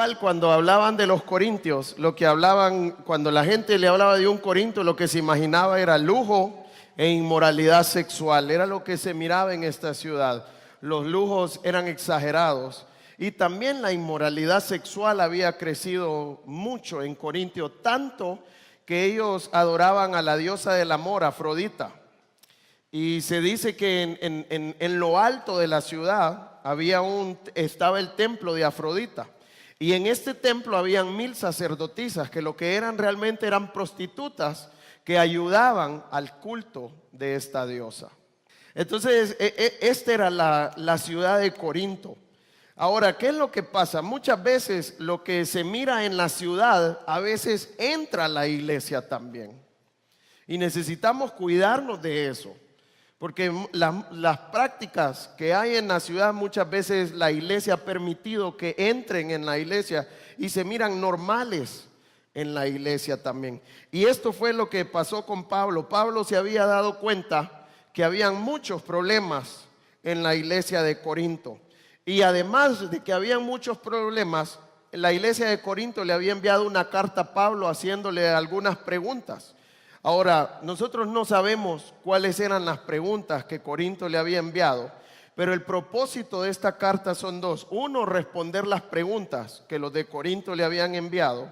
general, cuando hablaban de los corintios, lo que hablaban, cuando la gente le hablaba de un corinto, lo que se imaginaba era lujo e inmoralidad sexual. Era lo que se miraba en esta ciudad. Los lujos eran exagerados. Y también la inmoralidad sexual había crecido mucho en Corintio, tanto que ellos adoraban a la diosa del amor, Afrodita. Y se dice que en lo alto de la ciudad estaba el templo de Afrodita. Y en este templo habían 1000 sacerdotisas, que lo que eran realmente eran prostitutas que ayudaban al culto de esta diosa. Entonces, esta era la ciudad de Corinto. Ahora, ¿qué es lo que pasa? Muchas veces lo que se mira en la ciudad, a veces entra a la iglesia también. Y necesitamos cuidarnos de eso. Porque las prácticas que hay en la ciudad, muchas veces la iglesia ha permitido que entren en la iglesia y se miran normales en la iglesia también. Y esto fue lo que pasó con Pablo. Pablo se había dado cuenta que habían muchos problemas en la iglesia de Corinto. Y además de que habían muchos problemas, la iglesia de Corinto le había enviado una carta a Pablo haciéndole algunas preguntas. Ahora, nosotros no sabemos cuáles eran las preguntas que Corinto le había enviado, pero el propósito de esta carta son dos. Uno, responder las preguntas que los de Corinto le habían enviado.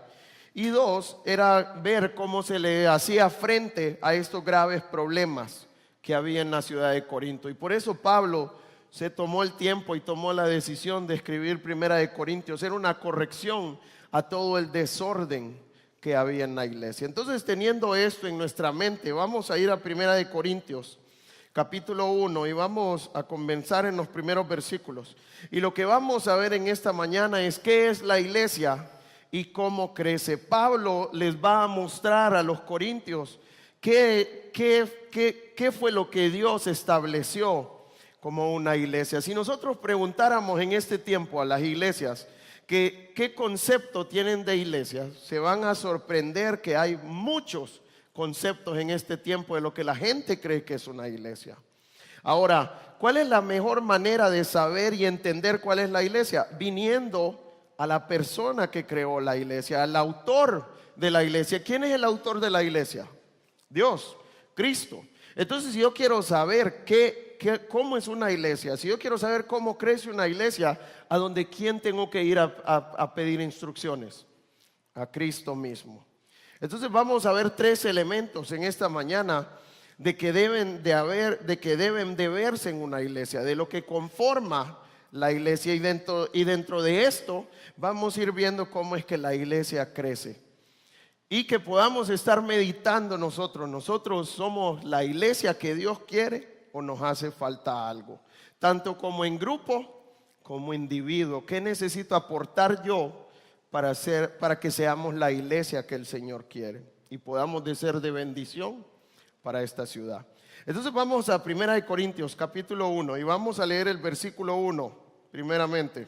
Y dos, era ver cómo se le hacía frente a estos graves problemas que había en la ciudad de Corinto. Y por eso Pablo se tomó el tiempo y tomó la decisión de escribir Primera de Corintios. Era una corrección a todo el desorden que había en la iglesia. Entonces, teniendo esto en nuestra mente, vamos a ir a Primera de Corintios, capítulo 1, y vamos a comenzar en los primeros versículos. Y lo que vamos a ver en esta mañana es qué es la iglesia y cómo crece. Pablo les va a mostrar a los corintios qué fue lo que Dios estableció como una iglesia. Si nosotros preguntáramos en este tiempo a las iglesias qué concepto tienen de iglesia, se van a sorprender que hay muchos conceptos en este tiempo de lo que la gente cree que es una iglesia. Ahora, ¿cuál es la mejor manera de saber y entender cuál es la iglesia? Viniendo a la persona que creó la iglesia, al autor de la iglesia. ¿Quién es el autor de la iglesia? Dios, Cristo. Entonces, si yo quiero saber cómo es una iglesia, si yo quiero saber cómo crece una iglesia, ¿a dónde quién tengo que ir a pedir instrucciones? A Cristo mismo. Entonces vamos a ver 3 elementos en esta mañana de que deben de verse en una iglesia, de lo que conforma la iglesia, y dentro de esto vamos a ir viendo cómo es que la iglesia crece. Y que podamos estar meditando nosotros somos la iglesia que Dios quiere o nos hace falta algo, tanto como en grupo como individuo. ¿Qué necesito aportar yo para que seamos la iglesia que el Señor quiere y podamos ser de bendición para esta ciudad? Entonces vamos a 1 Corintios capítulo 1 y vamos a leer el versículo 1 primeramente.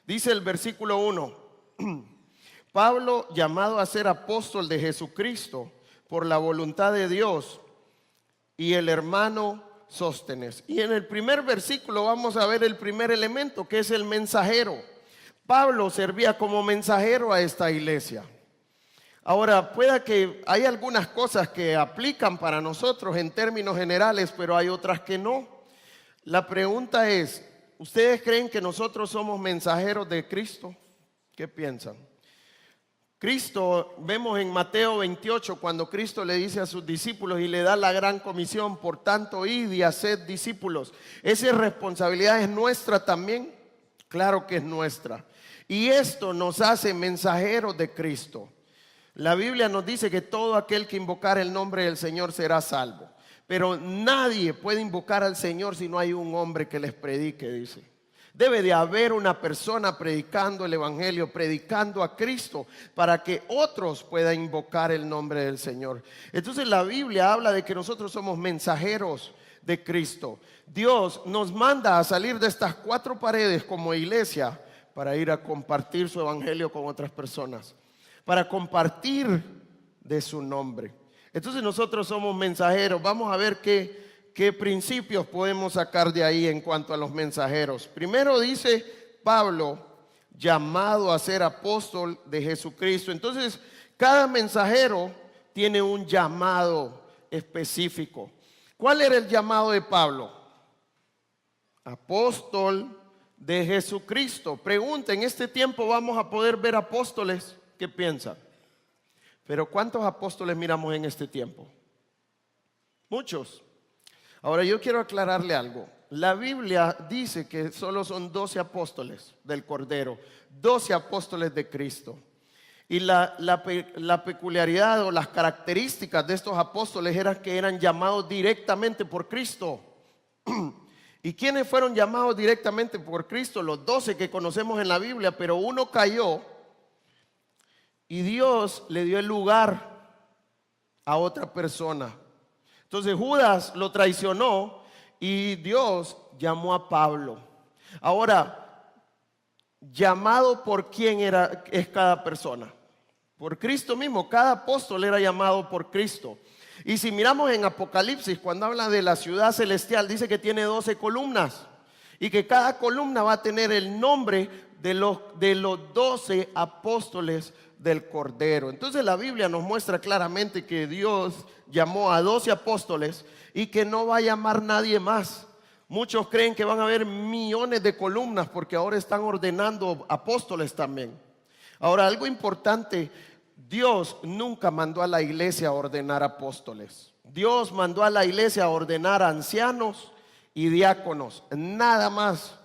Dice el versículo 1: Pablo, llamado a ser apóstol de Jesucristo por la voluntad de Dios, y el hermano Sóstenes. Y en el primer versículo vamos a ver el primer elemento, que es el mensajero. Pablo servía como mensajero a esta iglesia. Ahora, pueda que hay algunas cosas que aplican para nosotros en términos generales, pero hay otras que no. La pregunta es, ¿ustedes creen que nosotros somos mensajeros de Cristo? ¿Qué piensan? Cristo, vemos en Mateo 28, cuando Cristo le dice a sus discípulos y le da la gran comisión: por tanto, id y haced discípulos. ¿Esa responsabilidad es nuestra también? Claro que es nuestra. Y esto nos hace mensajeros de Cristo. La Biblia nos dice que todo aquel que invocar el nombre del Señor será salvo. Pero nadie puede invocar al Señor si no hay un hombre que les predique, dice. Debe de haber una persona predicando el evangelio, predicando a Cristo, para que otros puedan invocar el nombre del Señor. Entonces la Biblia habla de que nosotros somos mensajeros de Cristo. Dios nos manda a salir de estas 4 paredes como iglesia para ir a compartir su evangelio con otras personas, para compartir de su nombre. Entonces nosotros somos mensajeros. Vamos a ver qué principios podemos sacar de ahí en cuanto a los mensajeros. Primero dice Pablo llamado a ser apóstol de Jesucristo. Entonces, cada mensajero tiene un llamado específico. ¿Cuál era el llamado de Pablo? Apóstol de Jesucristo. Pregunta, ¿en este tiempo vamos a poder ver apóstoles? ¿Qué piensan? Pero ¿cuántos apóstoles miramos en este tiempo? Muchos. Ahora yo quiero aclararle algo. La Biblia dice que solo son 12 apóstoles del Cordero, 12 apóstoles de Cristo. Y la peculiaridad o las características de estos apóstoles eran que eran llamados directamente por Cristo. ¿Y quiénes fueron llamados directamente por Cristo? Los 12 que conocemos en la Biblia, pero uno cayó y Dios le dio el lugar a otra persona. Entonces Judas lo traicionó y Dios llamó a Pablo. Ahora, ¿llamado por quién es cada persona? Por Cristo mismo. Cada apóstol era llamado por Cristo. Y si miramos en Apocalipsis, cuando habla de la ciudad celestial, dice que tiene 12 columnas y que cada columna va a tener el nombre de los 12 apóstoles del Cordero. Entonces la Biblia nos muestra claramente que Dios llamó a 12 apóstoles y que no va a llamar nadie más. Muchos creen que van a haber millones de columnas porque ahora están ordenando apóstoles también. Ahora, algo importante, Dios nunca mandó a la iglesia a ordenar apóstoles. Dios mandó a la iglesia a ordenar ancianos y diáconos. Nada más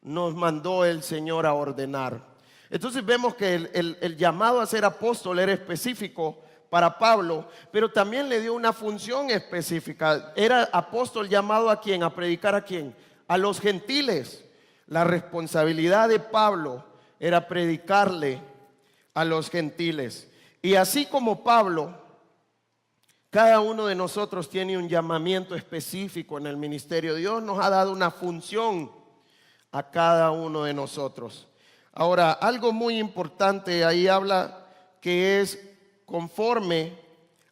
nos mandó el Señor a ordenar. Entonces vemos que el llamado a ser apóstol era específico para Pablo, pero también le dio una función específica. Era apóstol llamado ¿a quién? ¿A predicar a quién? A los gentiles. La responsabilidad de Pablo era predicarle a los gentiles. Y así como Pablo, cada uno de nosotros tiene un llamamiento específico en el ministerio. Dios nos ha dado una función a cada uno de nosotros. Ahora, algo muy importante ahí habla que es conforme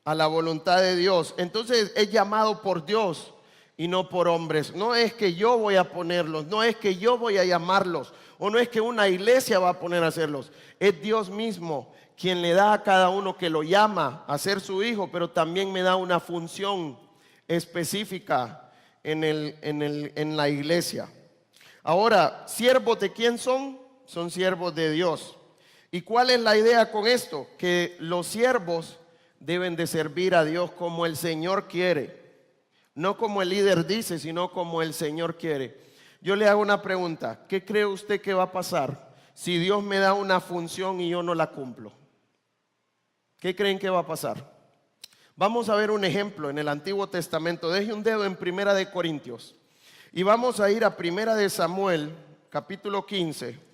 a la voluntad de Dios. Entonces es llamado por Dios y no por hombres. No es que yo voy a ponerlos, no es que yo voy a llamarlos, o no es que una iglesia va a poner a hacerlos. Es Dios mismo quien le da a cada uno que lo llama a ser su hijo, pero también me da una función específica en la iglesia. Ahora, ¿siervos de quién son? Son siervos de Dios. ¿Y cuál es la idea con esto? Que los siervos deben de servir a Dios como el Señor quiere. No como el líder dice, sino como el Señor quiere. Yo le hago una pregunta. ¿Qué cree usted que va a pasar si Dios me da una función y yo no la cumplo? ¿Qué creen que va a pasar? Vamos a ver un ejemplo en el Antiguo Testamento. Deje un dedo en Primera de Corintios. Y vamos a ir a Primera de Samuel, capítulo 15.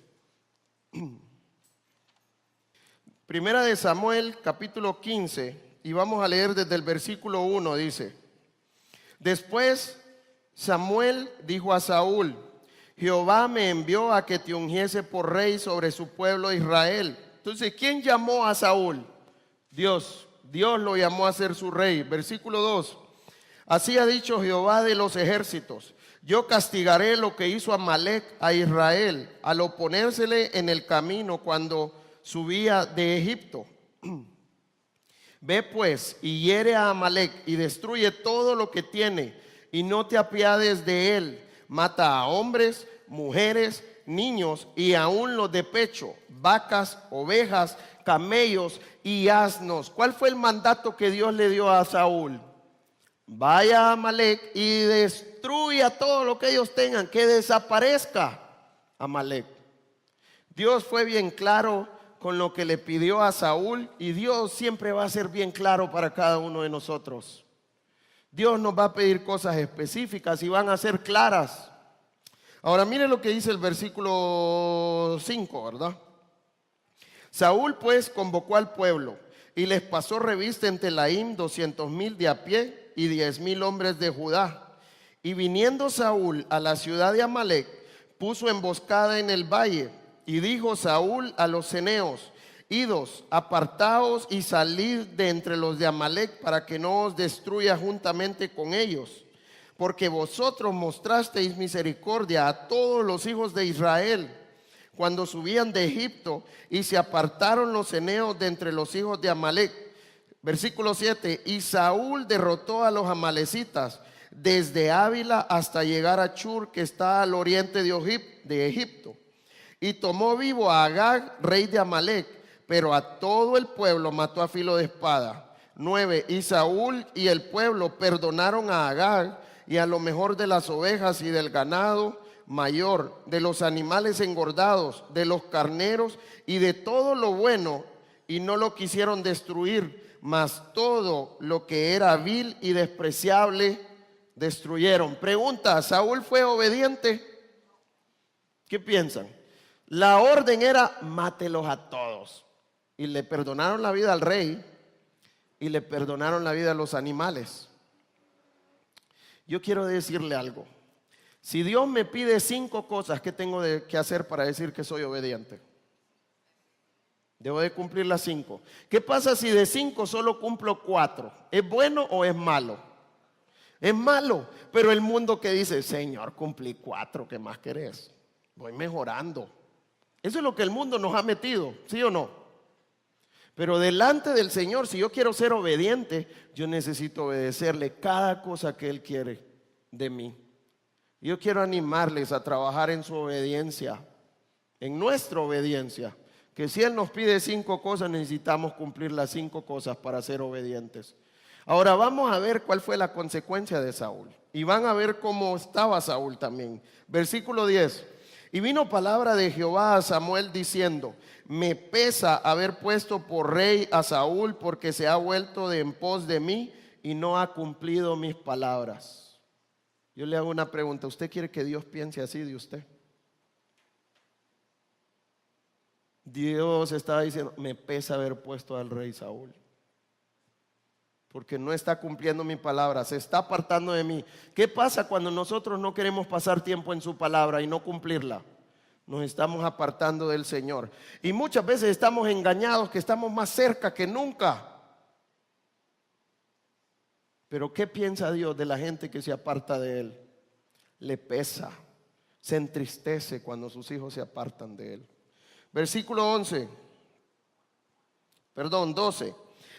Primera de Samuel, capítulo 15. Y vamos a leer desde el versículo 1, dice: Después Samuel dijo a Saúl: Jehová me envió a que te ungiese por rey sobre su pueblo Israel. Entonces, ¿quién llamó a Saúl? Dios. Dios lo llamó a ser su rey. Versículo 2. Así ha dicho Jehová de los ejércitos: yo castigaré lo que hizo Amalec a Israel al oponérsele en el camino cuando subía de Egipto. Ve pues y hiere a Amalec y destruye todo lo que tiene y no te apiades de él. Mata a hombres, mujeres, niños y aún los de pecho, vacas, ovejas, camellos y asnos. ¿Cuál fue el mandato que Dios le dio a Saúl? Vaya a Amalec y destruya todo lo que ellos tengan, que desaparezca Amalec. Dios fue bien claro con lo que le pidió a Saúl, y Dios siempre va a ser bien claro para cada uno de nosotros. Dios nos va a pedir cosas específicas y van a ser claras. Ahora mire lo que dice el versículo 5, ¿verdad? Saúl pues convocó al pueblo y les pasó revista en Telaim 200,000 de a pie y 10,000 hombres de Judá. Y viniendo Saúl a la ciudad de Amalec, puso emboscada en el valle. Y dijo Saúl a los ceneos: idos, apartaos y salid de entre los de Amalec, para que no os destruya juntamente con ellos. Porque vosotros mostrasteis misericordia a todos los hijos de Israel, cuando subían de Egipto, y se apartaron los eneos de entre los hijos de Amalec. Versículo 7, y Saúl derrotó a los amalecitas desde Ávila hasta llegar a Chur, que está al oriente de Egipto, y tomó vivo a Agag, rey de Amalec, pero a todo el pueblo mató a filo de espada. 9, y Saúl y el pueblo perdonaron a Agag y a lo mejor de las ovejas y del ganado mayor, de los animales engordados, de los carneros y de todo lo bueno, y no lo quisieron destruir, mas todo lo que era vil y despreciable destruyeron. Pregunta, ¿Saúl fue obediente? ¿Qué piensan? La orden era mátelos a todos, y le perdonaron la vida al rey y le perdonaron la vida a los animales. Yo quiero decirle algo. Si Dios me pide 5 cosas, ¿qué tengo que hacer para decir que soy obediente? Debo de cumplir las 5. ¿Qué pasa si de 5 solo cumplo 4? ¿Es bueno o es malo? Es malo, pero el mundo que dice, Señor, cumplí 4, ¿qué más querés? Voy mejorando. Eso es lo que el mundo nos ha metido, ¿sí o no? Pero delante del Señor, si yo quiero ser obediente, yo necesito obedecerle cada cosa que Él quiere de mí. Yo quiero animarles a trabajar en su obediencia, en nuestra obediencia, que si Él nos pide 5 cosas, necesitamos cumplir las 5 cosas para ser obedientes. Ahora vamos a ver cuál fue la consecuencia de Saúl, y van a ver cómo estaba Saúl también. Versículo 10, y vino palabra de Jehová a Samuel diciendo, me pesa haber puesto por rey a Saúl, porque se ha vuelto de en pos de mí y no ha cumplido mis palabras. Yo le hago una pregunta, ¿usted quiere que Dios piense así de usted? Dios estaba diciendo, me pesa haber puesto al rey Saúl, porque no está cumpliendo mi palabra, se está apartando de mí. ¿Qué pasa cuando nosotros no queremos pasar tiempo en su palabra y no cumplirla? Nos estamos apartando del Señor. Y muchas veces estamos engañados que estamos más cerca que nunca. Pero ¿qué piensa Dios de la gente que se aparta de Él? Le pesa, se entristece cuando sus hijos se apartan de Él. Versículo 12.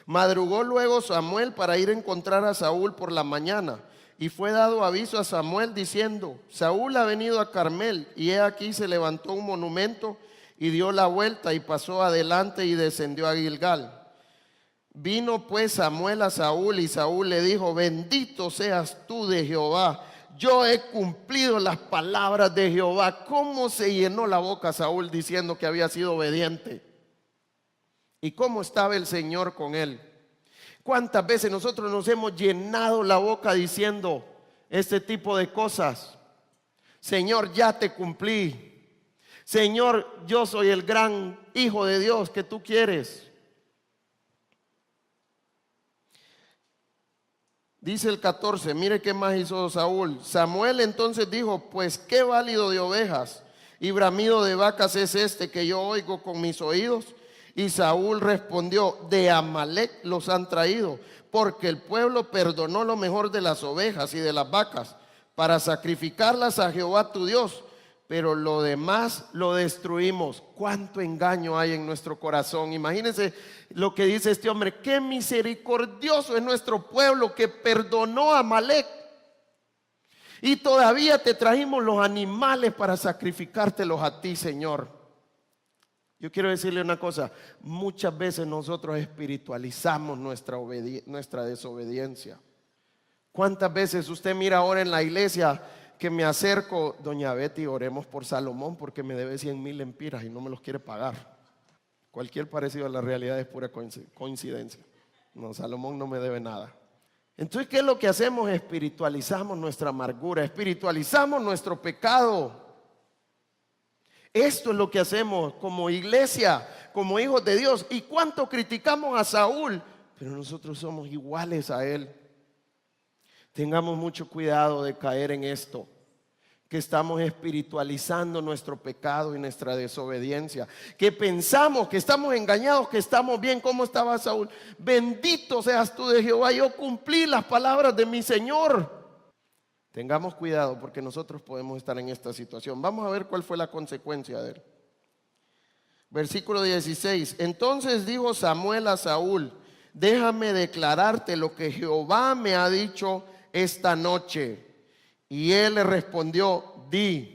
Madrugó luego Samuel para ir a encontrar a Saúl por la mañana, y fue dado aviso a Samuel diciendo, Saúl ha venido a Carmel, y he aquí se levantó un monumento y dio la vuelta y pasó adelante y descendió a Gilgal. Vino pues Samuel a Saúl, y Saúl le dijo, bendito seas tú de Jehová, yo he cumplido las palabras de Jehová. ¿Cómo se llenó la boca Saúl diciendo que había sido obediente? ¿Y cómo estaba el Señor con él? ¿Cuántas veces nosotros nos hemos llenado la boca diciendo este tipo de cosas? Señor, ya te cumplí. Señor, yo soy el gran hijo de Dios que tú quieres. Dice el 14, mire qué más hizo Saúl. Samuel entonces dijo, pues qué válido de ovejas y bramido de vacas es este que yo oigo con mis oídos. Y Saúl respondió, de Amalec los han traído, porque el pueblo perdonó lo mejor de las ovejas y de las vacas para sacrificarlas a Jehová tu Dios, pero lo demás lo destruimos. ¿Cuánto engaño hay en nuestro corazón? Imagínense lo que dice este hombre, qué misericordioso es nuestro pueblo que perdonó a Amalec. Y todavía te trajimos los animales para sacrificártelos a ti, Señor. Yo quiero decirle una cosa, muchas veces nosotros espiritualizamos nuestra desobediencia. ¿Cuántas veces usted mira ahora en la iglesia que me acerco, doña Betty, oremos por Salomón porque me debe 100,000 lempiras y no me los quiere pagar? Cualquier parecido a la realidad es pura coincidencia. No, Salomón no me debe nada. Entonces, ¿qué es lo que hacemos? Espiritualizamos nuestra amargura, espiritualizamos nuestro pecado. Esto es lo que hacemos como iglesia, como hijos de Dios. ¿Y cuánto criticamos a Saúl? Pero nosotros somos iguales a él. Tengamos mucho cuidado de caer en esto, que estamos espiritualizando nuestro pecado y nuestra desobediencia, que pensamos que estamos engañados, que estamos bien. ¿Cómo estaba Saúl? Bendito seas tú de Jehová, yo cumplí las palabras de mi Señor. Tengamos cuidado porque nosotros podemos estar en esta situación. Vamos a ver cuál fue la consecuencia de él. Versículo 16. Entonces dijo Samuel a Saúl: déjame declararte lo que Jehová me ha dicho esta noche. Y él le respondió: di.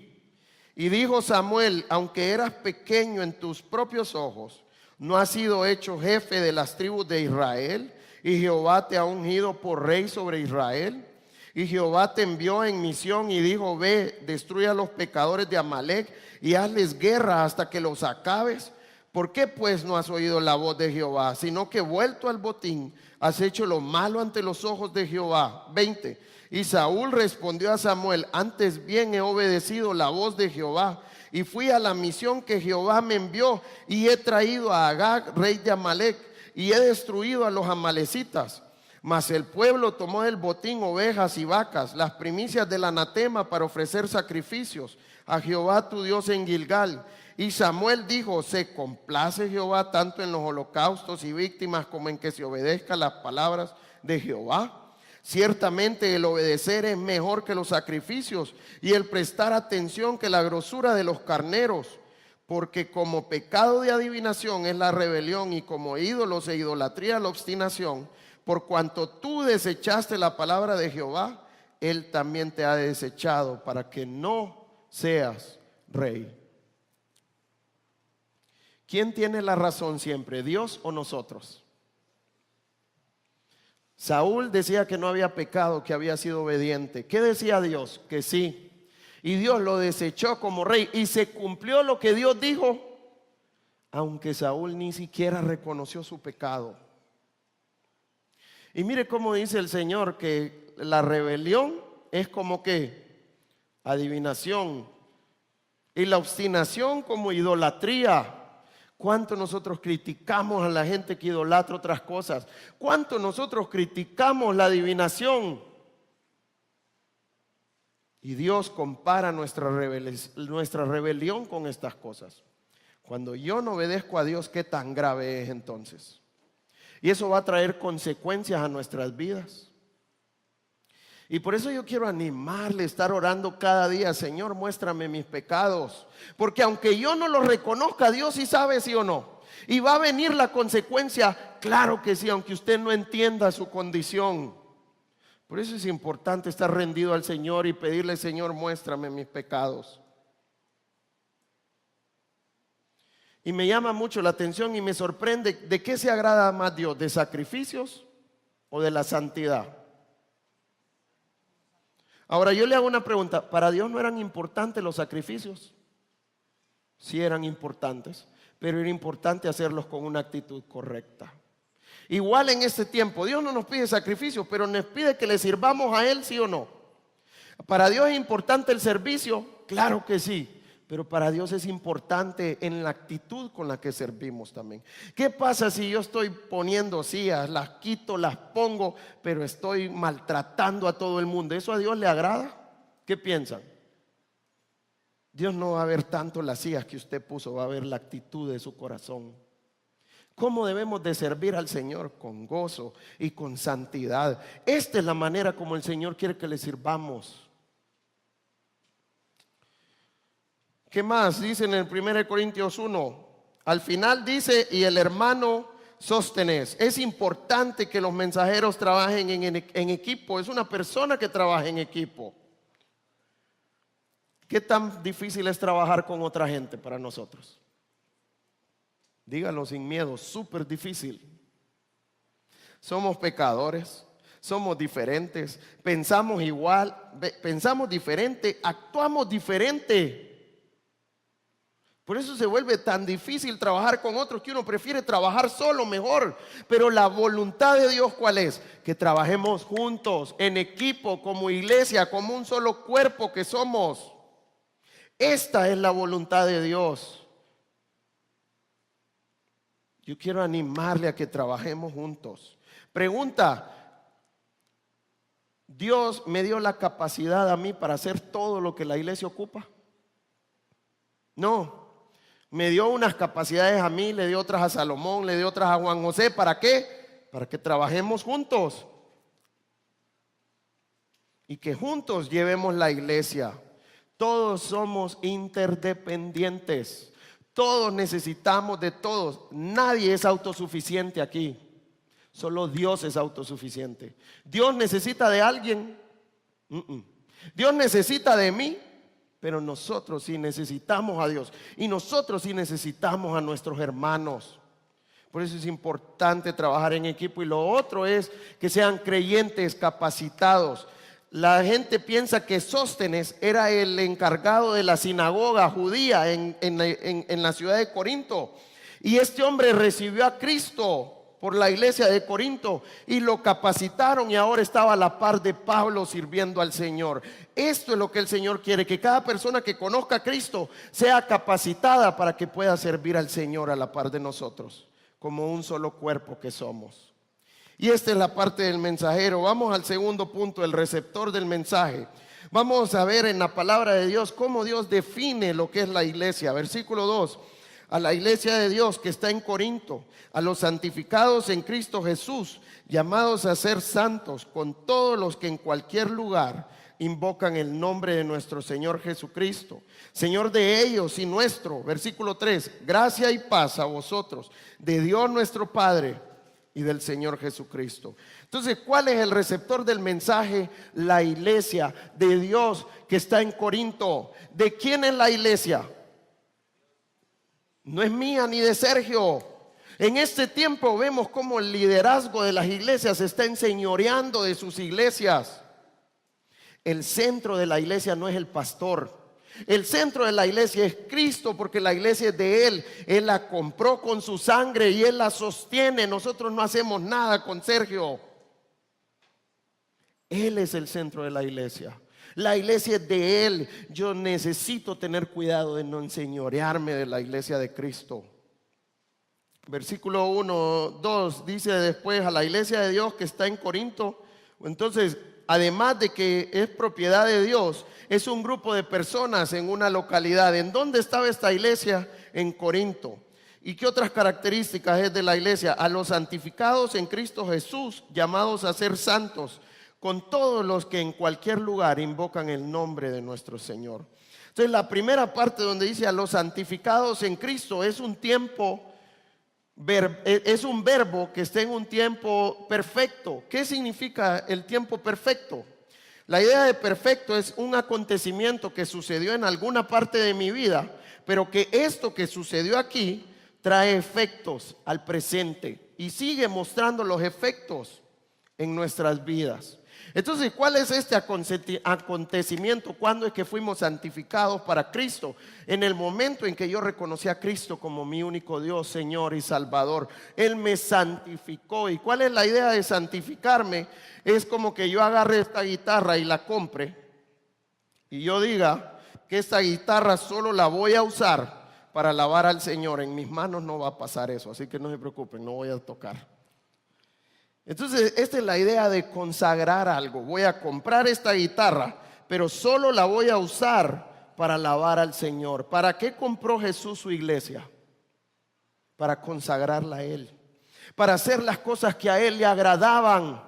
Y dijo Samuel: aunque eras pequeño en tus propios ojos, no has sido hecho jefe de las tribus de Israel, y Jehová te ha ungido por rey sobre Israel. Y Jehová te envió en misión y dijo: ve, destruye a los pecadores de Amalec y hazles guerra hasta que los acabes. ¿Por qué pues no has oído la voz de Jehová, sino que vuelto al botín has hecho lo malo ante los ojos de Jehová? 20. Y Saúl respondió a Samuel: antes bien he obedecido la voz de Jehová y fui a la misión que Jehová me envió, y he traído a Agag, rey de Amalec, y he destruido a los amalecitas. Mas el pueblo tomó del botín ovejas y vacas, las primicias del anatema, para ofrecer sacrificios a Jehová tu Dios en Gilgal. Y Samuel dijo: ¿se complace Jehová tanto en los holocaustos y víctimas como en que se obedezcan las palabras de Jehová? Ciertamente el obedecer es mejor que los sacrificios, y el prestar atención que la grosura de los carneros. Porque como pecado de adivinación es la rebelión, y como ídolos e idolatría la obstinación. Por cuanto tú desechaste la palabra de Jehová, Él también te ha desechado para que no seas rey. ¿Quién tiene la razón siempre, Dios o nosotros? Saúl decía que no había pecado, que había sido obediente. ¿Qué decía Dios? Que sí. Y Dios lo desechó como rey, y se cumplió lo que Dios dijo, aunque Saúl ni siquiera reconoció su pecado. Y mire cómo dice el Señor que la rebelión es como que adivinación, y la obstinación como idolatría. ¿Cuánto nosotros criticamos a la gente que idolatra otras cosas? ¿Cuánto nosotros criticamos la adivinación? Y Dios compara nuestra rebelión con estas cosas. Cuando yo no obedezco a Dios, ¿qué tan grave es entonces? Y eso va a traer consecuencias a nuestras vidas. Y por eso yo quiero animarle a estar orando cada día: Señor, muéstrame mis pecados. Porque aunque yo no los reconozca, Dios sí sabe, sí o no. Y va a venir la consecuencia, claro que sí, aunque usted no entienda su condición. Por eso es importante estar rendido al Señor y pedirle: Señor, muéstrame mis pecados. Y me llama mucho la atención y me sorprende: ¿de qué se agrada más Dios? ¿De sacrificios o de la santidad? Ahora yo le hago una pregunta: ¿para Dios no eran importantes los sacrificios? Sí eran importantes, pero era importante hacerlos con una actitud correcta. Igual en este tiempo, Dios no nos pide sacrificios, pero nos pide que le sirvamos a Él, ¿sí o no? ¿Para Dios es importante el servicio? Claro que sí. Pero para Dios es importante en la actitud con la que servimos también. ¿Qué pasa si yo estoy poniendo sillas, las quito, las pongo, pero estoy maltratando a todo el mundo? ¿Eso a Dios le agrada? ¿Qué piensan? Dios no va a ver tanto las sillas que usted puso, va a ver la actitud de su corazón. ¿Cómo debemos de servir al Señor? Con gozo y con santidad. Esta es la manera como el Señor quiere que le sirvamos. ¿Qué más? Dice en el 1 Corintios 1, al final dice: y el hermano Sóstenes. Es importante que los mensajeros trabajen en equipo. Es una persona que trabaja en equipo. ¿Qué tan difícil es trabajar con otra gente para nosotros? Díganlo sin miedo: súper difícil. Somos pecadores, somos diferentes, pensamos igual, pensamos diferente, actuamos diferente. Por eso se vuelve tan difícil trabajar con otros que uno prefiere trabajar solo mejor. Pero la voluntad de Dios, ¿cuál es? Que trabajemos juntos, en equipo, como iglesia, como un solo cuerpo que somos. Esta es la voluntad de Dios. Yo quiero animarle a que trabajemos juntos. Pregunta: ¿Dios me dio la capacidad a mí para hacer todo lo que la iglesia ocupa? No. Me dio unas capacidades a mí, le dio otras a Salomón, le dio otras a Juan José. ¿Para qué? Para que trabajemos juntos y que juntos llevemos la iglesia. Todos somos interdependientes. Todos necesitamos de todos. Nadie es autosuficiente aquí. Solo Dios es autosuficiente. Dios necesita de alguien. Dios necesita de mí. Pero nosotros sí necesitamos a Dios. Y nosotros sí necesitamos a nuestros hermanos. Por eso es importante trabajar en equipo. Y lo otro es que sean creyentes capacitados. La gente piensa que Sóstenes era el encargado de la sinagoga judía en la ciudad de Corinto. Y este hombre recibió a Cristo por la iglesia de Corinto y lo capacitaron, y ahora estaba a la par de Pablo sirviendo al Señor. Esto es lo que el Señor quiere, que cada persona que conozca a Cristo sea capacitada para que pueda servir al Señor a la par de nosotros, como un solo cuerpo que somos. Y esta es la parte del mensajero. Vamos al segundo punto, el receptor del mensaje. Vamos a ver en la palabra de Dios cómo Dios define lo que es la iglesia. Versículo 2. A la iglesia de Dios que está en Corinto, a los santificados en Cristo Jesús, llamados a ser santos, con todos los que en cualquier lugar invocan el nombre de nuestro Señor Jesucristo, Señor de ellos y nuestro. Versículo 3. Gracia y paz a vosotros, de Dios nuestro Padre y del Señor Jesucristo. Entonces, ¿cuál es el receptor del mensaje? La iglesia de Dios que está en Corinto. ¿De quién es la iglesia? No es mía ni de Sergio. En este tiempo vemos cómo el liderazgo de las iglesias se está enseñoreando de sus iglesias. El centro de la iglesia no es el pastor. El centro de la iglesia es Cristo, porque la iglesia es de Él. Él la compró con su sangre y Él la sostiene. Nosotros no hacemos nada con Sergio. Él es el centro de la iglesia. La iglesia es de Él. Yo necesito tener cuidado de no enseñorearme de la iglesia de Cristo. Versículo 1, 2 dice después: a la iglesia de Dios que está en Corinto. Entonces, además de que es propiedad de Dios, es un grupo de personas en una localidad. ¿En dónde estaba esta iglesia? En Corinto. ¿Y qué otras características es de la iglesia? A los santificados en Cristo Jesús, llamados a ser santos, con todos los que en cualquier lugar invocan el nombre de nuestro Señor. Entonces, la primera parte donde dice a los santificados en Cristo es un tiempo, es un verbo que está en un tiempo perfecto. ¿Qué significa el tiempo perfecto? La idea de perfecto es un acontecimiento que sucedió en alguna parte de mi vida, pero que esto que sucedió aquí trae efectos al presente y sigue mostrando los efectos en nuestras vidas. Entonces, ¿cuál es este acontecimiento? ¿Cuándo es que fuimos santificados para Cristo? En el momento en que yo reconocí a Cristo como mi único Dios, Señor y Salvador. Él me santificó. ¿Y cuál es la idea de santificarme? Es como que yo agarre esta guitarra y la compre y yo diga que esta guitarra solo la voy a usar para alabar al Señor. En mis manos no va a pasar eso, así que no se preocupen, no voy a tocar. Entonces, esta es la idea de consagrar algo. Voy a comprar esta guitarra, pero solo la voy a usar para alabar al Señor. ¿Para qué compró Jesús su iglesia? Para consagrarla a Él, para hacer las cosas que a Él le agradaban.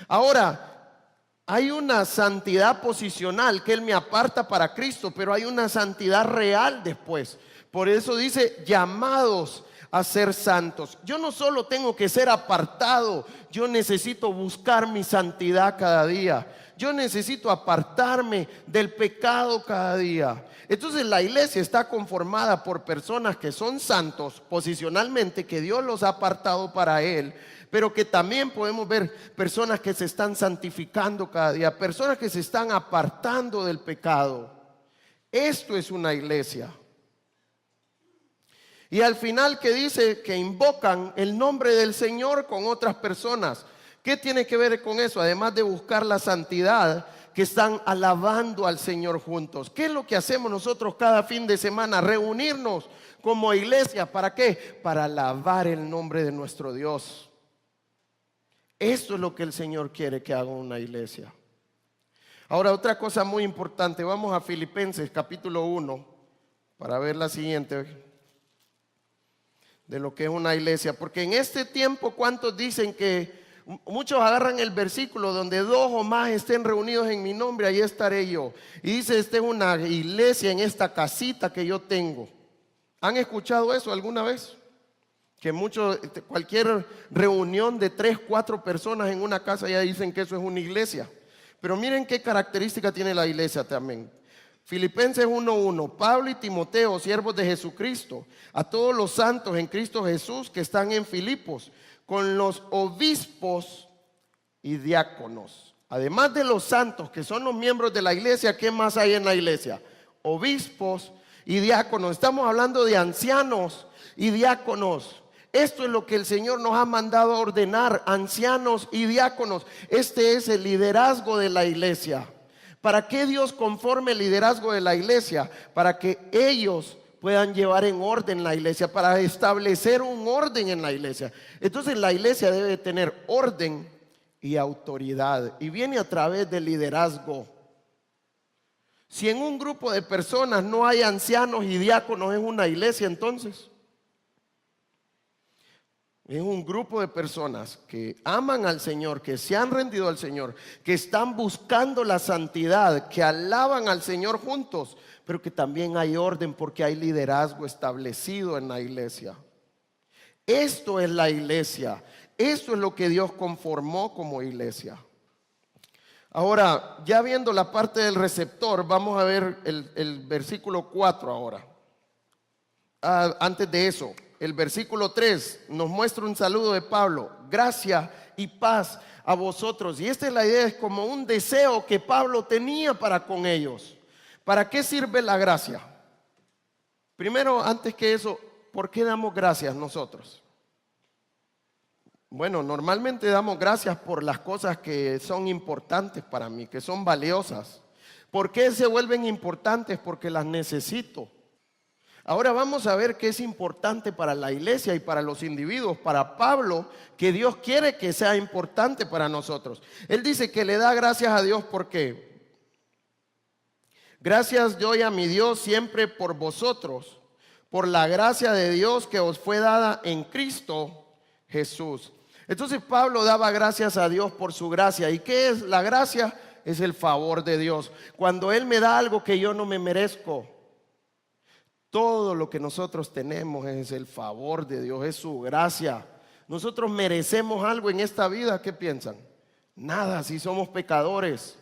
Ahora, hay una santidad posicional que Él me aparta para Cristo, pero hay una santidad real después. Por eso dice, llamados a ser santos. Yo no solo tengo que ser apartado, yo necesito buscar mi santidad cada día. Yo necesito apartarme del pecado cada día. Entonces la iglesia está conformada por personas que son santos posicionalmente, que Dios los ha apartado para Él, pero que también podemos ver personas que se están santificando cada día, personas que se están apartando del pecado. Esto es una iglesia. Y al final, que dice que invocan el nombre del Señor con otras personas. ¿Qué tiene que ver con eso? Además de buscar la santidad, que están alabando al Señor juntos. ¿Qué es lo que hacemos nosotros cada fin de semana? Reunirnos como iglesia. ¿Para qué? Para alabar el nombre de nuestro Dios. Esto es lo que el Señor quiere que haga una iglesia. Ahora, otra cosa muy importante. Vamos a Filipenses capítulo 1 para ver la siguiente de lo que es una iglesia. Porque en este tiempo, ¿cuántos dicen que muchos agarran el versículo donde 2 o más estén reunidos en mi nombre, ahí estaré yo? Y dice, esta es una iglesia en esta casita que yo tengo. ¿Han escuchado eso alguna vez? Que cualquier reunión de 3, 4 personas en una casa ya dicen que eso es una iglesia. Pero miren qué característica tiene la iglesia también. Filipenses 1:1, Pablo y Timoteo, siervos de Jesucristo, a todos los santos en Cristo Jesús que están en Filipos, con los obispos y diáconos. Además de los santos que son los miembros de la iglesia, ¿qué más hay en la iglesia? Obispos y diáconos. Estamos hablando de ancianos y diáconos. Esto es lo que el Señor nos ha mandado a ordenar, ancianos y diáconos. Este es el liderazgo de la iglesia. ¿Para qué Dios conforme el liderazgo de la iglesia? Para que ellos puedan llevar en orden la iglesia, para establecer un orden en la iglesia. Entonces la iglesia debe tener orden y autoridad, y viene a través del liderazgo. Si en un grupo de personas no hay ancianos y diáconos, ¿es una iglesia entonces? Es un grupo de personas que aman al Señor, que se han rendido al Señor, que están buscando la santidad, que alaban al Señor juntos, pero que también hay orden porque hay liderazgo establecido en la iglesia. Esto es la iglesia, esto es lo que Dios conformó como iglesia. Ahora, ya viendo la parte del receptor, vamos a ver el versículo 4 ahora. Antes de eso, el versículo 3 nos muestra un saludo de Pablo: gracia y paz a vosotros. Y esta es la idea, es como un deseo que Pablo tenía para con ellos. ¿Para qué sirve la gracia? Primero, antes que eso, ¿por qué damos gracias nosotros? Bueno, normalmente damos gracias por las cosas que son importantes para mí, que son valiosas. ¿Por qué se vuelven importantes? Porque las necesito. Ahora vamos a ver qué es importante para la iglesia y para los individuos, para Pablo, que Dios quiere que sea importante para nosotros. Él dice que le da gracias a Dios. ¿Por qué? Gracias doy a mi Dios siempre por vosotros, por la gracia de Dios que os fue dada en Cristo Jesús. Entonces Pablo daba gracias a Dios por su gracia. ¿Y qué es la gracia? Es el favor de Dios. Cuando Él me da algo que yo no me merezco. Todo lo que nosotros tenemos es el favor de Dios, es su gracia. Nosotros merecemos algo en esta vida, ¿qué piensan? Nada, si somos pecadores.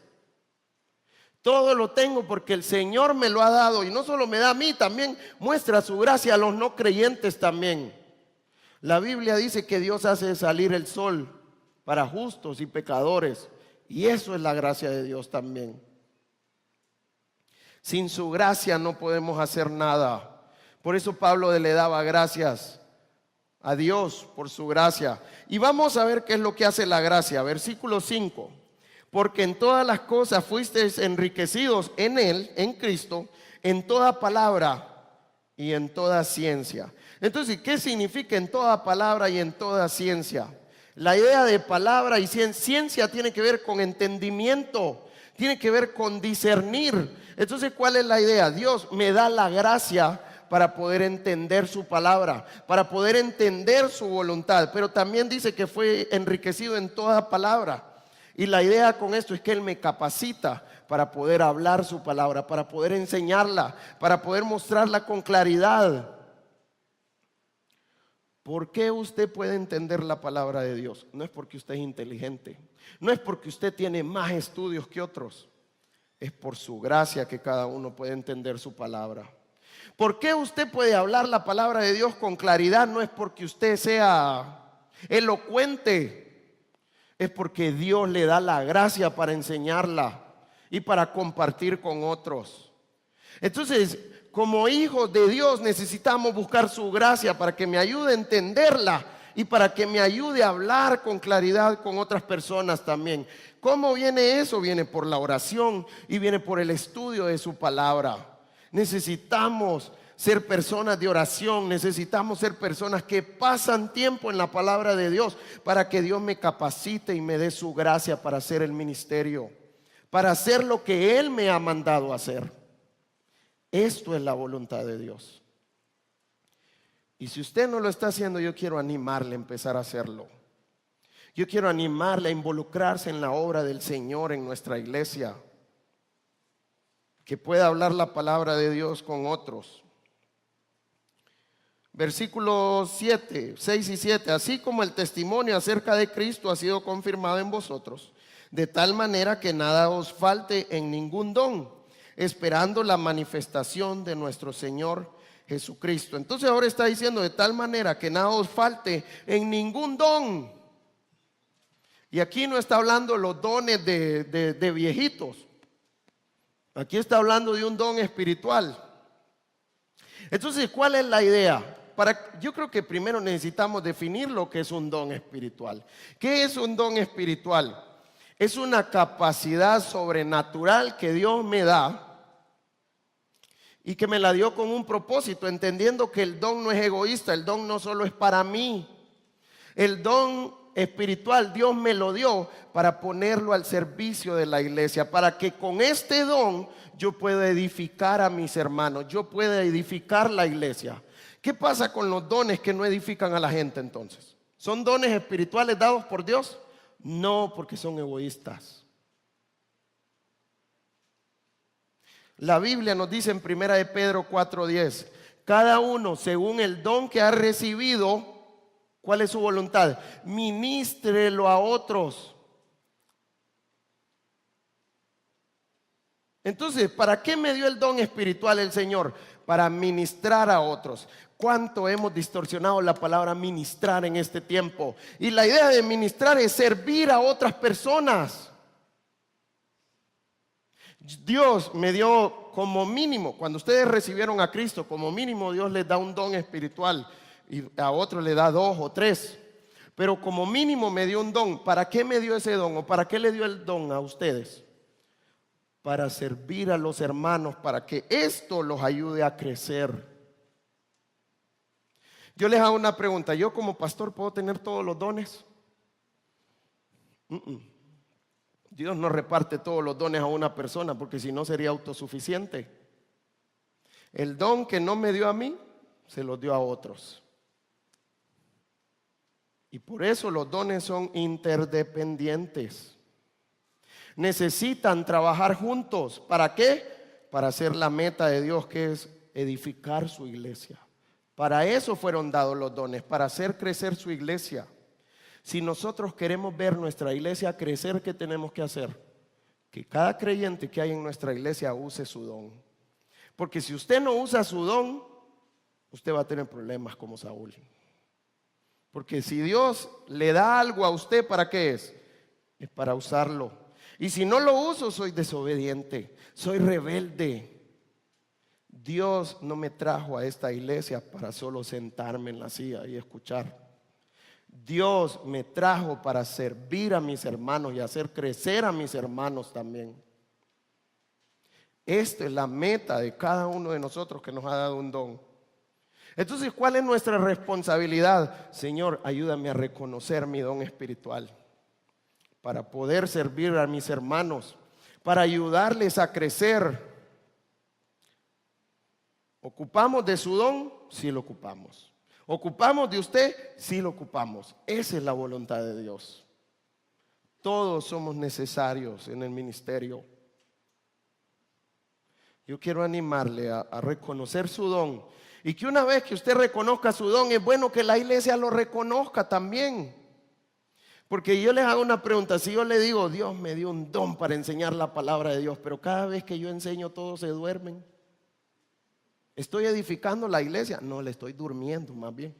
Todo lo tengo porque el Señor me lo ha dado, y no solo me da a mí, también muestra su gracia a los no creyentes también. La Biblia dice que Dios hace salir el sol para justos y pecadores, y eso es la gracia de Dios también. Sin su gracia no podemos hacer nada. Por eso Pablo le daba gracias a Dios por su gracia. Y vamos a ver qué es lo que hace la gracia. Versículo 5. Porque en todas las cosas fuisteis enriquecidos en Él, en Cristo, en toda palabra y en toda ciencia. Entonces, ¿qué significa en toda palabra y en toda ciencia? La idea de palabra y ciencia tiene que ver con entendimiento, tiene que ver con discernir. Entonces, ¿cuál es la idea? Dios me da la gracia para poder entender su palabra, para poder entender su voluntad, pero también dice que fue enriquecido en toda palabra. Y la idea con esto es que Él me capacita para poder hablar su palabra, para poder enseñarla, para poder mostrarla con claridad. ¿Por qué usted puede entender la palabra de Dios? No es porque usted es inteligente, no es porque usted tiene más estudios que otros. Es por su gracia que cada uno puede entender su palabra. ¿Por qué usted puede hablar la palabra de Dios con claridad? No es porque usted sea elocuente, es porque Dios le da la gracia para enseñarla y para compartir con otros. Entonces, como hijos de Dios necesitamos buscar su gracia para que me ayude a entenderla y para que me ayude a hablar con claridad con otras personas también. ¿Cómo viene eso? Viene por la oración y viene por el estudio de su palabra. Necesitamos ser personas de oración, necesitamos ser personas que pasan tiempo en la palabra de Dios para que Dios me capacite y me dé su gracia para hacer el ministerio, para hacer lo que Él me ha mandado a hacer. Esto es la voluntad de Dios. Y si usted no lo está haciendo, yo quiero animarle a empezar a hacerlo. Yo quiero animarle a involucrarse en la obra del Señor en nuestra iglesia, que pueda hablar la palabra de Dios con otros. Versículos 7, 6 y 7. Así como el testimonio acerca de Cristo ha sido confirmado en vosotros, de tal manera que nada os falte en ningún don, esperando la manifestación de nuestro Señor Jesucristo. Entonces ahora está diciendo de tal manera que nada os falte en ningún don. Y aquí no está hablando los dones de viejitos. Aquí está hablando de un don espiritual. Entonces, ¿cuál es la idea? Yo creo que primero necesitamos definir lo que es un don espiritual. ¿Qué es un don espiritual? Es una capacidad sobrenatural que Dios me da y que me la dio con un propósito, entendiendo que el don no es egoísta, el don no solo es para mí. El don espiritual Dios me lo dio para ponerlo al servicio de la iglesia, para que con este don yo pueda edificar a mis hermanos, yo pueda edificar la iglesia. ¿Qué pasa con los dones que no edifican a la gente entonces? ¿Son dones espirituales dados por Dios? No, porque son egoístas. La Biblia nos dice en 1 de Pedro 4:10, cada uno según el don que ha recibido, ¿cuál es su voluntad? Ministrelo a otros. Entonces, ¿para qué me dio el don espiritual el Señor? Para ministrar a otros. ¿Cuánto hemos distorsionado la palabra ministrar en este tiempo? Y la idea de ministrar es servir a otras personas. Dios me dio como mínimo, cuando ustedes recibieron a Cristo, como mínimo Dios les da un don espiritual y a otros le da 2 o 3. Pero como mínimo me dio un don. ¿Para qué me dio ese don? ¿O para qué le dio el don a ustedes? Para servir a los hermanos, para que esto los ayude a crecer. Yo les hago una pregunta. ¿Yo como pastor puedo tener todos los dones? Dios no reparte todos los dones a una persona, porque si no sería autosuficiente. El don que no me dio a mí, se los dio a otros. Y por eso los dones son interdependientes. Necesitan trabajar juntos. ¿Para qué? Para hacer la meta de Dios, que es edificar su iglesia. Para eso fueron dados los dones, para hacer crecer su iglesia. Si nosotros queremos ver nuestra iglesia crecer, ¿qué tenemos que hacer? Que cada creyente que hay en nuestra iglesia use su don. Porque si usted no usa su don, usted va a tener problemas como Saúl. Porque si Dios le da algo a usted, ¿para qué es? Es para usarlo. Y si no lo uso, soy desobediente, soy rebelde. Dios no me trajo a esta iglesia para solo sentarme en la silla y escuchar. Dios me trajo para servir a mis hermanos y hacer crecer a mis hermanos también. Esta es la meta de cada uno de nosotros que nos ha dado un don. Entonces, ¿cuál es nuestra responsabilidad? Señor, ayúdame a reconocer mi don espiritual para poder servir a mis hermanos, para ayudarles a crecer. ¿Ocupamos de su don? Sí lo ocupamos. ¿Ocupamos de usted? Sí lo ocupamos. Esa es la voluntad de Dios. Todos somos necesarios en el ministerio. Yo quiero animarle a reconocer su don. Y que una vez que usted reconozca su don, es bueno que la iglesia lo reconozca también. Porque yo les hago una pregunta. Si yo le digo, Dios me dio un don para enseñar la palabra de Dios, pero cada vez que yo enseño todos se duermen, ¿estoy edificando la iglesia? No, le estoy durmiendo más bien.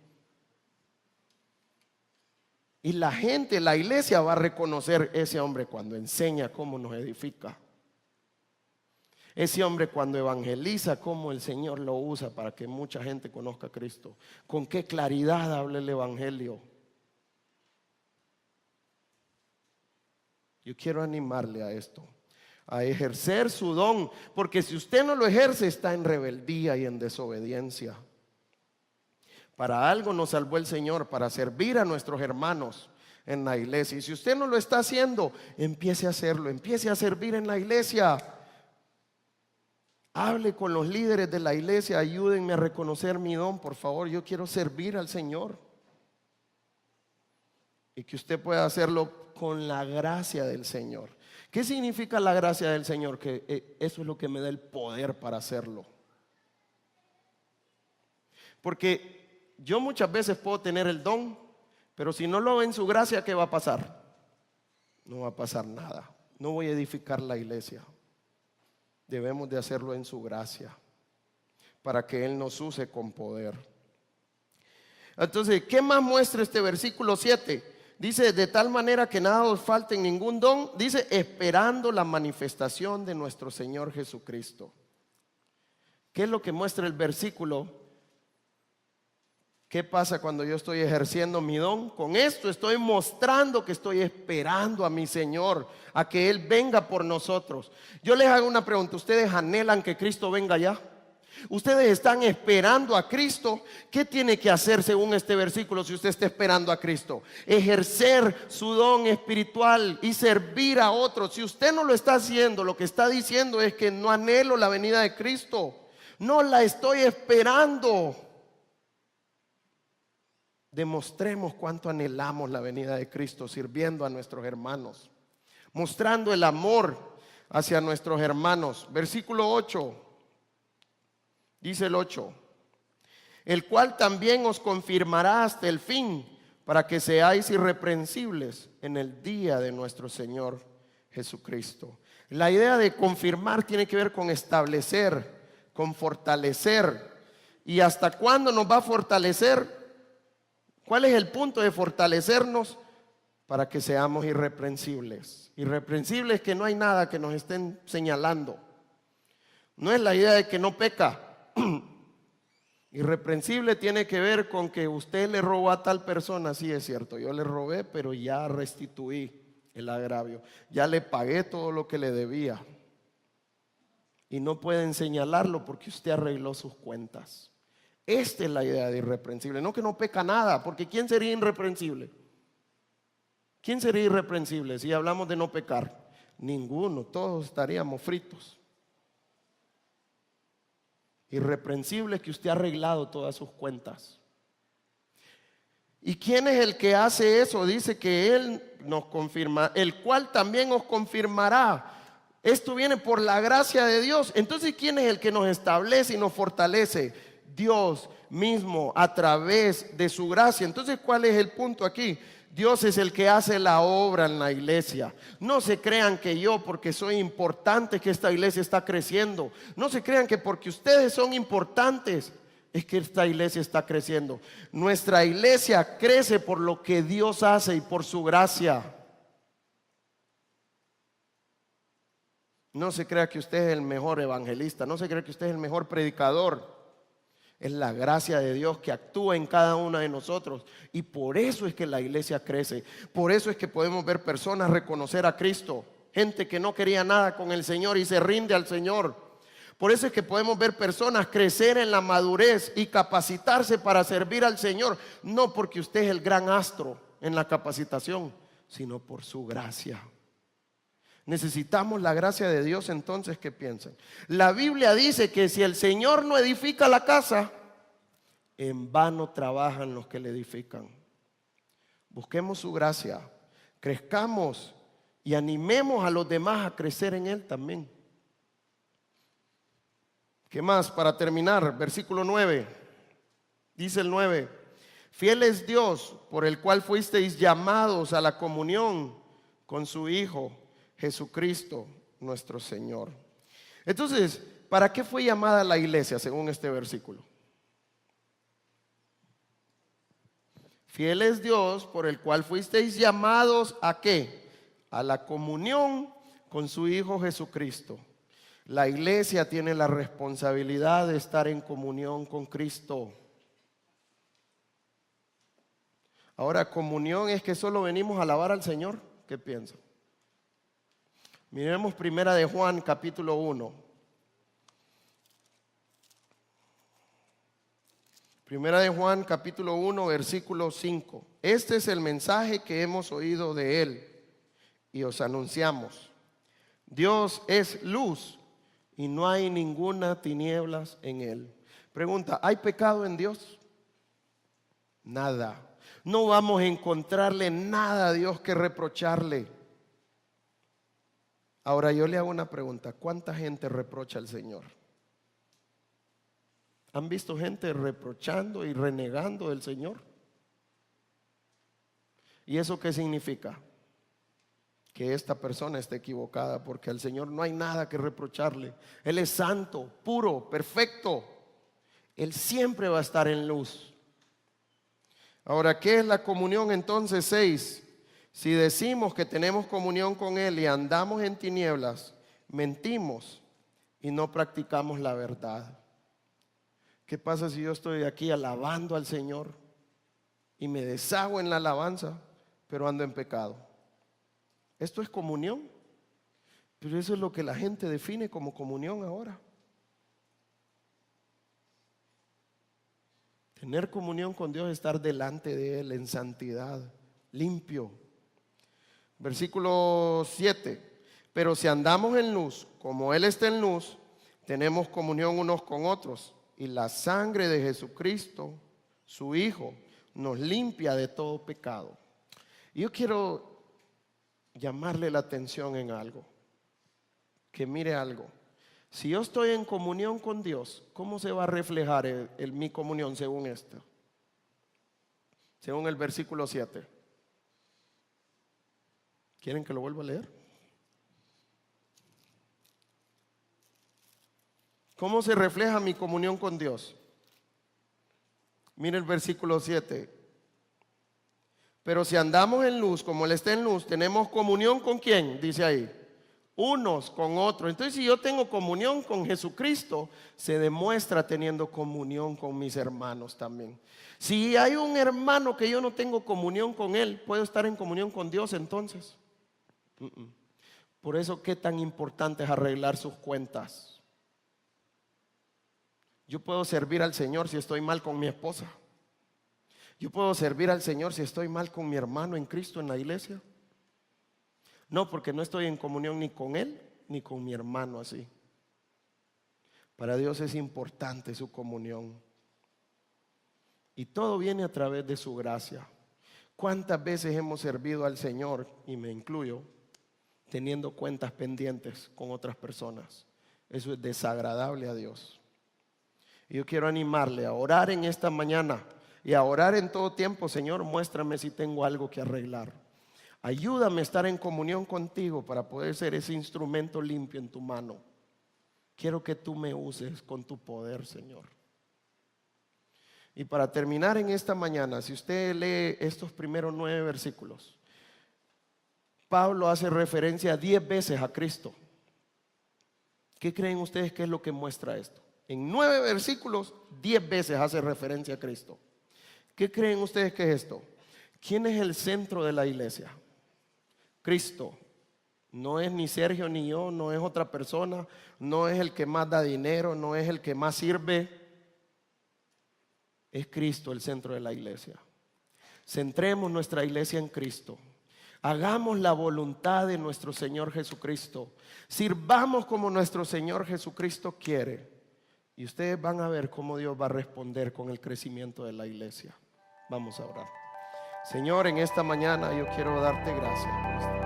Y la gente, la iglesia va a reconocer ese hombre cuando enseña cómo nos edifica. Ese hombre cuando evangeliza, cómo el Señor lo usa para que mucha gente conozca a Cristo. Con qué claridad habla el evangelio. Yo quiero animarle a esto, a ejercer su don, porque si usted no lo ejerce está en rebeldía y en desobediencia. Para algo nos salvó el Señor, para servir a nuestros hermanos en la iglesia. Y si usted no lo está haciendo, empiece a hacerlo, empiece a servir en la iglesia. Hable con los líderes de la iglesia, ayúdenme a reconocer mi don, por favor, yo quiero servir al Señor. Y que usted pueda hacerlo con la gracia del Señor. ¿Qué significa la gracia del Señor? Que eso es lo que me da el poder para hacerlo. Porque yo muchas veces puedo tener el don, pero si no lo veo en su gracia, ¿qué va a pasar? No va a pasar nada. No voy a edificar la iglesia. Debemos de hacerlo en su gracia, para que Él nos use con poder. Entonces, ¿qué más muestra este versículo 7? Dice, de tal manera que nada os falte en ningún don. Dice, esperando la manifestación de nuestro Señor Jesucristo. ¿Qué es lo que muestra el versículo? ¿Qué pasa cuando yo estoy ejerciendo mi don? Con esto estoy mostrando que estoy esperando a mi Señor, a que Él venga por nosotros. Yo les hago una pregunta, ¿ustedes anhelan que Cristo venga ya? Ustedes están esperando a Cristo. ¿Qué tiene que hacer según este versículo si usted está esperando a Cristo? Ejercer su don espiritual y servir a otros. Si usted no lo está haciendo, lo que está diciendo es que no anhelo la venida de Cristo. No la estoy esperando. Demostremos cuánto anhelamos la venida de Cristo sirviendo a nuestros hermanos, mostrando el amor hacia nuestros hermanos. Versículo 8. Dice el 8, el cual también os confirmará hasta el fin, para que seáis irreprensibles en el día de nuestro Señor Jesucristo. La idea de confirmar tiene que ver con establecer, con fortalecer. ¿Y hasta cuándo nos va a fortalecer? ¿Cuál es el punto de fortalecernos? Para que seamos irreprensibles. Irreprensibles, que no hay nada que nos estén señalando. No es la idea de que no peca. Irreprensible tiene que ver con que usted le robó a tal persona. Sí, es cierto, yo le robé, pero ya restituí el agravio, ya le pagué todo lo que le debía, y no pueden señalarlo porque usted arregló sus cuentas. Esta es la idea de irreprensible. No que no peca nada, porque ¿quién sería irreprensible? ¿Quién sería irreprensible si hablamos de no pecar? Ninguno, todos estaríamos fritos. Irreprensible es que usted ha arreglado todas sus cuentas. ¿Y quién es el que hace eso? Dice que Él nos confirma, el cual también os confirmará. Esto viene por la gracia de Dios. Entonces, ¿quién es el que nos establece y nos fortalece? Dios mismo, a través de su gracia. Entonces, ¿cuál es el punto aquí? Dios es el que hace la obra en la iglesia. No se crean que yo, porque soy importante, que esta iglesia está creciendo. No se crean que porque ustedes son importantes es que esta iglesia está creciendo. Nuestra iglesia crece por lo que Dios hace y por su gracia. No se crea que usted es el mejor evangelista, no se crea que usted es el mejor predicador. Es la gracia de Dios que actúa en cada uno de nosotros. Y por eso es que la iglesia crece. Por eso es que podemos ver personas reconocer a Cristo. Gente que no quería nada con el Señor y se rinde al Señor. Por eso es que podemos ver personas crecer en la madurez y capacitarse para servir al Señor. No porque usted es el gran astro en la capacitación, sino por su gracia. Necesitamos la gracia de Dios. Entonces, ¿qué piensan? La Biblia dice que si el Señor no edifica la casa, en vano trabajan los que le edifican. Busquemos su gracia, crezcamos y animemos a los demás a crecer en Él también. ¿Qué más? Para terminar, versículo 9. Dice el 9: fiel es Dios, por el cual fuisteis llamados a la comunión con su Hijo Jesucristo nuestro Señor. Entonces, ¿para qué fue llamada la iglesia según este versículo? Fiel es Dios, por el cual fuisteis llamados ¿a qué? A la comunión con su Hijo Jesucristo. La iglesia tiene la responsabilidad de estar en comunión con Cristo. Ahora, comunión es que solo venimos a alabar al Señor. ¿Qué piensan? Miremos primera de Juan capítulo 1. Primera de Juan capítulo 1 versículo 5. Este es el mensaje que hemos oído de Él y os anunciamos. Dios es luz y no hay ninguna tinieblas en Él. Pregunta, ¿hay pecado en Dios? Nada. No vamos a encontrarle nada a Dios que reprocharle. Ahora yo le hago una pregunta: ¿cuánta gente reprocha al Señor? ¿Han visto gente reprochando y renegando del Señor? ¿Y eso qué significa? Que esta persona está equivocada, porque al Señor no hay nada que reprocharle. Él es santo, puro, perfecto. Él siempre va a estar en luz. Ahora, ¿qué es la comunión entonces? 6. Si decimos que tenemos comunión con Él y andamos en tinieblas, mentimos y no practicamos la verdad. ¿Qué pasa si yo estoy aquí alabando al Señor y me deshago en la alabanza, pero ando en pecado? Esto es comunión, pero eso es lo que la gente define como comunión ahora. Tener comunión con Dios es estar delante de Él en santidad, limpio. Versículo 7. Pero si andamos en luz, como Él está en luz, tenemos comunión unos con otros. Y la sangre de Jesucristo, su Hijo, nos limpia de todo pecado. Y yo quiero llamarle la atención en algo. Que mire algo. Si yo estoy en comunión con Dios, ¿cómo se va a reflejar mi comunión según esto? Según el versículo 7. ¿Quieren que lo vuelva a leer? ¿Cómo se refleja mi comunión con Dios? Mire el versículo 7. Pero si andamos en luz, como Él está en luz, tenemos comunión ¿con quién? Dice ahí. Unos con otros. Entonces, si yo tengo comunión con Jesucristo, se demuestra teniendo comunión con mis hermanos también. Si hay un hermano que yo no tengo comunión con él, ¿puedo estar en comunión con Dios entonces? Por eso, ¿qué tan importante es arreglar sus cuentas? Yo puedo servir al Señor si estoy mal con mi esposa. Yo puedo servir al Señor si estoy mal con mi hermano en Cristo en la iglesia. No, porque no estoy en comunión ni con él ni con mi hermano así. Para Dios es importante su comunión. Y todo viene a través de su gracia. ¿Cuántas veces hemos servido al Señor, y me incluyo, teniendo cuentas pendientes con otras personas? Eso es desagradable a Dios. Y yo quiero animarle a orar en esta mañana y a orar en todo tiempo. Señor, muéstrame si tengo algo que arreglar. Ayúdame a estar en comunión contigo para poder ser ese instrumento limpio en tu mano. Quiero que tú me uses con tu poder, Señor. Y para terminar en esta mañana, si usted lee estos primeros 9 versículos, Pablo hace referencia 10 veces a Cristo. ¿Qué creen ustedes que es lo que muestra esto? En 9 versículos, 10 veces hace referencia a Cristo. ¿Qué creen ustedes que es esto? ¿Quién es el centro de la iglesia? Cristo. No es ni Sergio ni yo, no es otra persona, no es el que más da dinero, no es el que más sirve. Es Cristo el centro de la iglesia. Centremos nuestra iglesia en Cristo. Hagamos la voluntad de nuestro Señor Jesucristo. Sirvamos como nuestro Señor Jesucristo quiere. Y ustedes van a ver cómo Dios va a responder con el crecimiento de la iglesia. Vamos a orar. Señor, en esta mañana yo quiero darte gracias por esto.